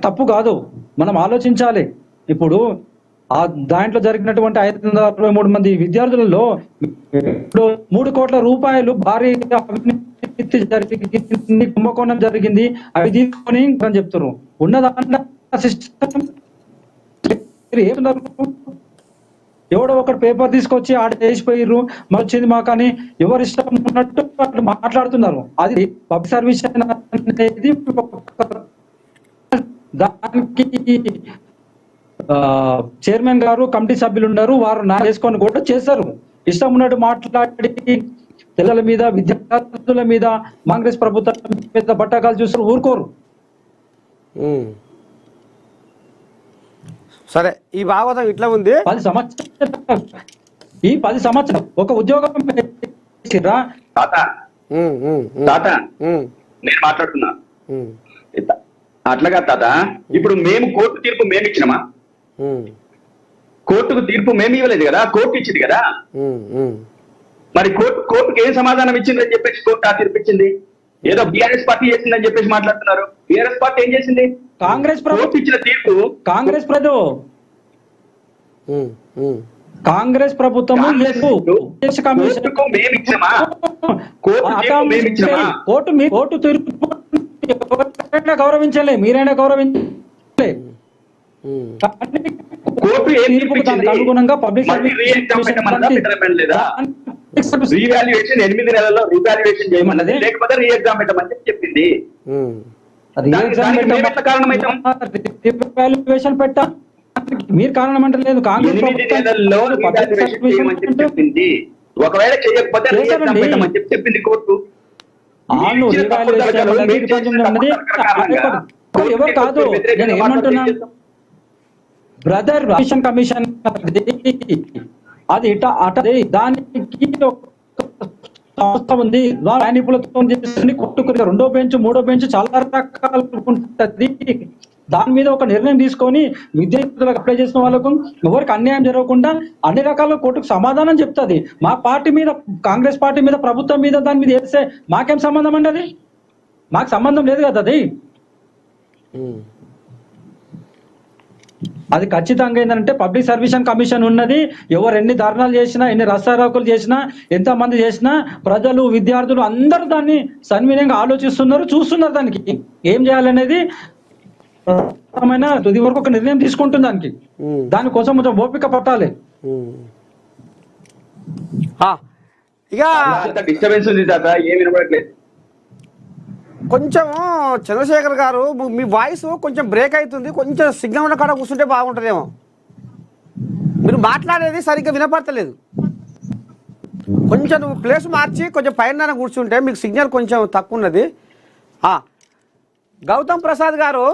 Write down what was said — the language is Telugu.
తప్పు కాదు, మనం ఆలోచించాలి. ఇప్పుడు ఆ దాంట్లో జరిగినటువంటి 563 మంది విద్యార్థులలో ఇప్పుడు 3 కోట్ల రూపాయలు భారీ అవినీతి జరిగింది, కుంభకోణం జరిగింది, అవి తీసుకొని అని చెప్తున్నారు. ఉన్నదాన్ని సిస్టమ్ ఎవడో ఒకటి పేపర్ తీసుకొచ్చి ఆడ చేసిపోయిర్రు, వచ్చింది మాకు అని ఎవరు ఇష్టం ఉన్నట్టు అట్లా మాట్లాడుతున్నారు. అది పబ్లిక్ సర్వీస్ అనేది దానికి చైర్మన్ గారు, కమిటీ సభ్యులు ఉన్నారు, వారు నా చేసుకొని కూడా చేశారు. ఇష్టం ఉన్నట్టు మాట్లాడి పిల్లల మీద, విద్యార్థుల మీద, కాంగ్రెస్ ప్రభుత్వం మీద బట్టకాలు చూస్తారు, ఊరుకోరు. సరే, ఈ భాగవతం ఇట్లా ఉంది. 10 సంవత్సరాలు ఒక ఉద్యోగం నేను మాట్లాడుతున్నా అట్లాగా తాత. ఇప్పుడు మేము కోర్టు తీర్పు మేము ఇచ్చినామా? కోర్టుకు తీర్పు మేము ఇవ్వలేదు కదా, కోర్టు ఇచ్చింది కదా. మరి కోర్టుకు ఏం సమాధానం ఇచ్చిందని చెప్పేసి కోర్టు ఆ తీర్పు ఇచ్చింది. ఏదో బీఆర్ఎస్ పార్టీ చేసిందని చెప్పేసి మాట్లాడుతున్నారు. బీఆర్ఎస్ పార్టీ ఏం చేసింది? కాంగ్రెస్ ప్రభుత్వం ఇచ్చిన తీర్పు, కాంగ్రెస్ ప్రభుత్వం కోర్టు తీర్పు గౌరవించలే, మీరైనా గౌరవించలే. అనుగుణంగా పబ్లిక్ రీవాల్యుయేషన్ 8 నెలల్లో రీవాల్యుయేషన్ చేయమన్నది, లేకపోతే రీ ఎగ్జామ్ పెట్టమని చెప్పింది. రీవాల్యుయేషన్ పెట్టా మీరు కారణం అంటే లేదు, కాంగ్రెస్ చెప్పింది. ఒకవేళ చేయకపోతే చెప్పింది కోర్టు. ఎవరు కాదు, నేను ఏమంటున్నా బ్రదర్, కమిషన్ అది దానికి సంస్థ ఉంది, నిపుణులతో కొట్టుకుని 2వ బెంచ్ 3వ బెంచ్ చాలా రకాలు ఉంటది. దాని మీద ఒక నిర్ణయం తీసుకొని విద్యార్థులకు అప్లై చేసిన వాళ్ళకు ఎవరికి అన్యాయం జరగకుండా అన్ని రకాల కోర్టుకు సమాధానం చెప్తుంది. మా పార్టీ మీద, కాంగ్రెస్ పార్టీ మీద, ప్రభుత్వం మీద దాని మీద వేస్తే మాకేం సంబంధం అండి? అది మాకు సంబంధం లేదు కదా. అది ఖచ్చితంగా ఏంటంటే పబ్లిక్ సర్వీస్ కమిషన్ ఉన్నది. ఎవరు ఎన్ని ధర్నాలు చేసినా, ఎన్ని రస్తారోకులు చేసినా, ఎంతమంది చేసినా ప్రజలు, విద్యార్థులు అందరూ దాన్ని సన్వినంగా ఆలోచిస్తున్నారు, చూస్తున్నారు. దానికి ఏం చేయాలనేది తుది వరకు ఒక నిర్ణయం తీసుకుంటుంది. దానికోసం కొంచెం ఓపిక పట్టాలి. ఇక డిస్టర్బెన్స్ ఉంది తాత, ఏమి వినపడట్లేదు. కొంచెం చంద్రశేఖర్ గారు, మీ వాయిస్ కొంచెం బ్రేక్ అవుతుంది. కొంచెం సిగ్నల్ ఉన్న కాడ కూర్చుంటే బాగుంటుందేమో. మీరు మాట్లాడేది సరిగ్గా వినపడతలేదు. కొంచెం నువ్వు ప్లేస్ మార్చి కొంచెం పైన కూర్చుంటే మీకు సిగ్నల్ కొంచెం తక్కువ ఉన్నది. గౌతమ్ ప్రసాద్ గారు,